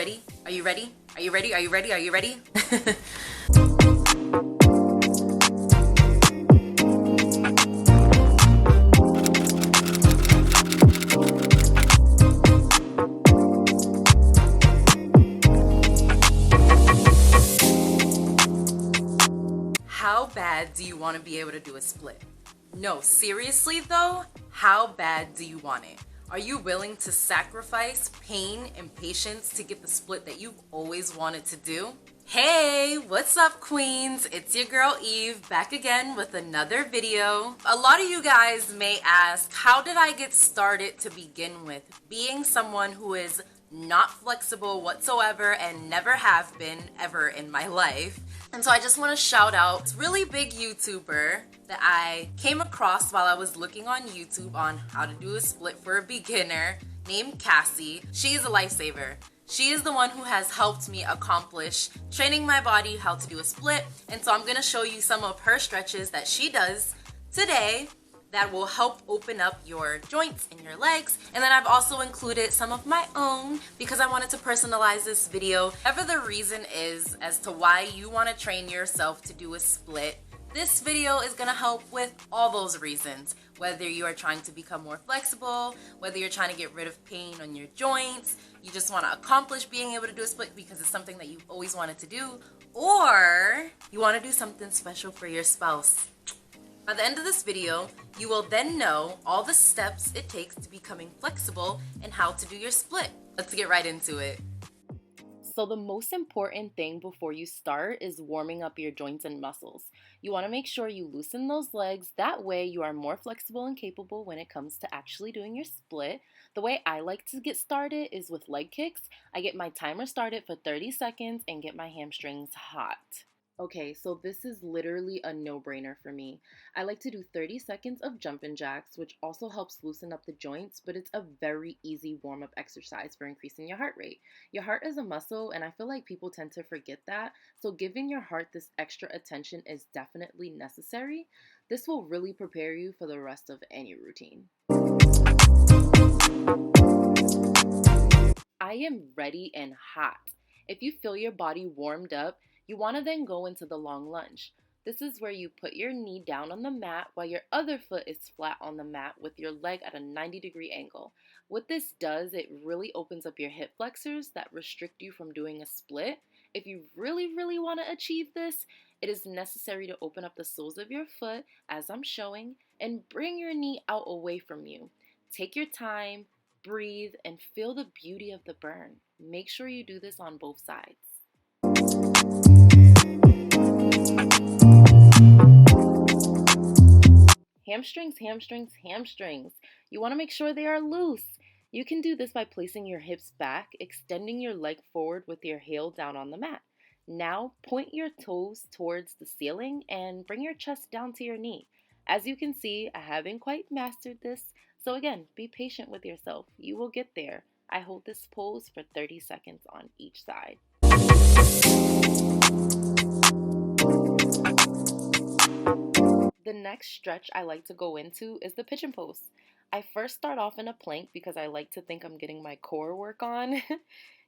ready? Are you ready? Are you ready? Are you ready? Are you ready? How bad do you want to be able to do a split? No, seriously though, how bad do you want it? Are you willing to sacrifice pain and patience to get the split that you've always wanted to do? Hey, what's up queens? It's your girl Eve back again with another video. A lot of you guys may ask, how did I get started to begin with? Being someone who is not flexible whatsoever and never have been ever in my life. And so I just want to shout out this really big YouTuber that I came across while I was looking on YouTube on how to do a split for a beginner named Cassie. She is a lifesaver. She is the one who has helped me accomplish training my body how to do a split. And so I'm going to show you some of her stretches that she does today that will help open up your joints and your legs. And then I've also included some of my own because I wanted to personalize this video. Whatever the reason is as to why you want to train yourself to do a split, this video is going to help with all those reasons. Whether you are trying to become more flexible, whether you're trying to get rid of pain on your joints, you just want to accomplish being able to do a split because it's something that you've always wanted to do, or you want to do something special for your spouse. By the end of this video, you will then know all the steps it takes to becoming flexible and how to do your split. Let's get right into it. So the most important thing before you start is warming up your joints and muscles. You want to make sure you loosen those legs. That way you are more flexible and capable when it comes to actually doing your split. The way I like to get started is with leg kicks. I get my timer started for 30 seconds and get my hamstrings hot. Okay, so this is literally a no-brainer for me. I like to do 30 seconds of jumping jacks, which also helps loosen up the joints, but it's a very easy warm-up exercise for increasing your heart rate. Your heart is a muscle, and I feel like people tend to forget that, so giving your heart this extra attention is definitely necessary. This will really prepare you for the rest of any routine. I am ready and hot. If you feel your body warmed up, you want to then go into the long lunge. This is where you put your knee down on the mat while your other foot is flat on the mat with your leg at a 90-degree angle. What this does, it really opens up your hip flexors that restrict you from doing a split. If you really want to achieve this, it is necessary to open up the soles of your foot, as I'm showing, and bring your knee out away from you. Take your time, breathe, and feel the beauty of the burn. Make sure you do this on both sides. Hamstrings, hamstrings, hamstrings. You want to make sure they are loose. You can do this by placing your hips back, extending your leg forward with your heel down on the mat. Now point your toes towards the ceiling and bring your chest down to your knee. As you can see, I haven't quite mastered this, so again, be patient with yourself. You will get there. I hold this pose for 30 seconds on each side. The next stretch I like to go into is the pigeon pose. I first start off in a plank because I like to think I'm getting my core work on.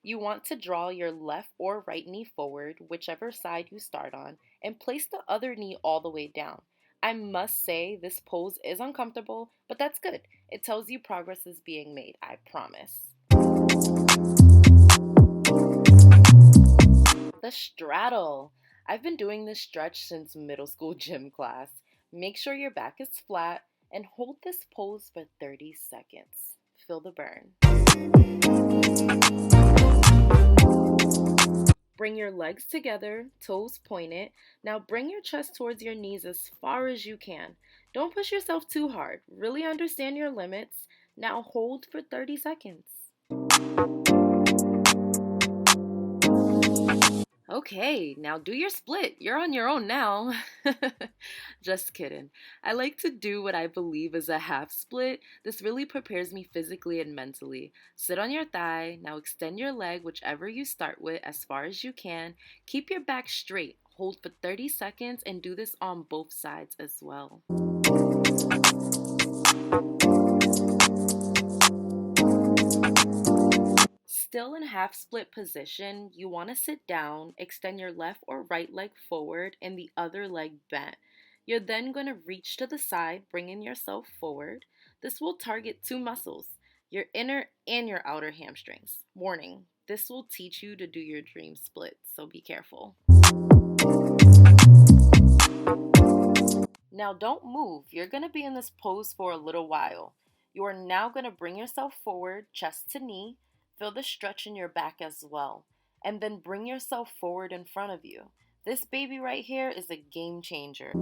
You want to draw your left or right knee forward, whichever side you start on, and place the other knee all the way down. I must say this pose is uncomfortable, but that's good. It tells you progress is being made, I promise. The straddle. I've been doing this stretch since middle school gym class. Make sure your back is flat and hold this pose for 30 seconds. Feel the burn. Bring your legs together, toes pointed. Now bring your chest towards your knees as far as you can. Don't push yourself too hard. Really understand your limits. Now hold for 30 seconds. Okay, now do your split. You're on your own now. Just kidding. I like to do what I believe is a half split. This really prepares me physically and mentally. Sit on your thigh. Now extend your leg, whichever you start with, as far as you can. Keep your back straight. Hold for 30 seconds and do this on both sides as well. Still in half split position, you want to sit down, extend your left or right leg forward and the other leg bent. You're then going to reach to the side, bringing yourself forward. This will target two muscles, your inner and your outer hamstrings. Warning, this will teach you to do your dream split, so be careful. Now don't move. You're going to be in this pose for a little while. You are now going to bring yourself forward, chest to knee. Feel the stretch in your back as well. And then bring yourself forward in front of you. This baby right here is a game changer.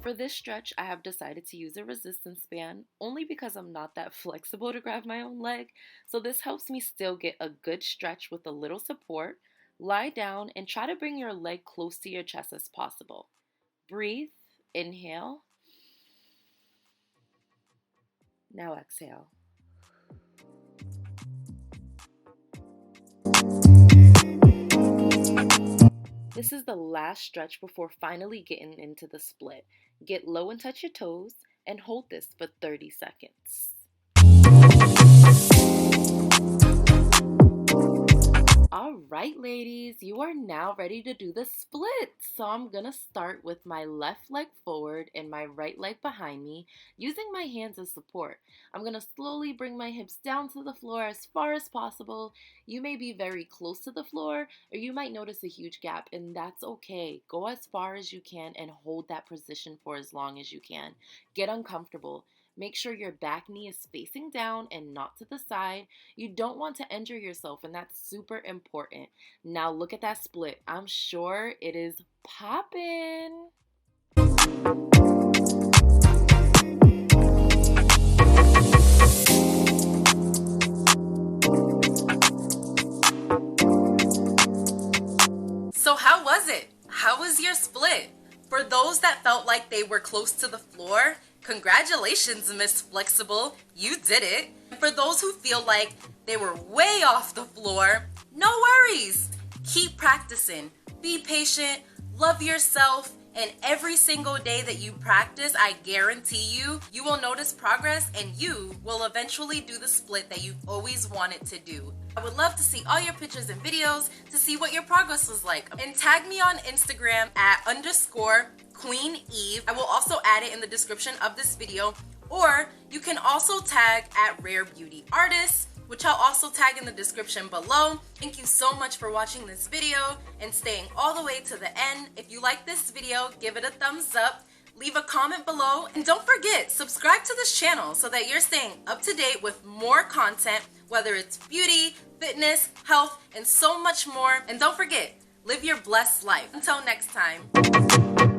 For this stretch, I have decided to use a resistance band only because I'm not that flexible to grab my own leg. So this helps me still get a good stretch with a little support. Lie down and try to bring your leg close to your chest as possible. Breathe, inhale. Now exhale. This is the last stretch before finally getting into the split. Get low and touch your toes and hold this for 30 seconds. Alright ladies, you are now ready to do the split. So I'm going to start with my left leg forward and my right leg behind me, using my hands as support. I'm going to slowly bring my hips down to the floor as far as possible. You may be very close to the floor or you might notice a huge gap, and that's okay. Go as far as you can and hold that position for as long as you can. Get uncomfortable. Make sure your back knee is facing down and not to the side. You don't want to injure yourself, and that's super important. Now look at that split. I'm sure it is poppin'. So how was it? How was your split? For those that felt like they were close to the floor, congratulations, Miss Flexible, you did it. For those who feel like they were way off the floor, no worries. Keep practicing. Be patient, love yourself, and every single day that you practice, I guarantee you will notice progress and you will eventually do the split that you've always wanted to do. I would love to see all your pictures and videos to see what your progress was like. And tag me on Instagram at _Queen Eve. I will also add it in the description of this video. Or you can also tag at Rare Beauty Artists, which I'll also tag in the description below. Thank you so much for watching this video and staying all the way to the end. If you like this video, give it a thumbs up. Leave a comment below, and don't forget, subscribe to this channel so that you're staying up to date with more content, whether it's beauty, fitness, health, and so much more. And don't forget, live your blessed life. Until next time.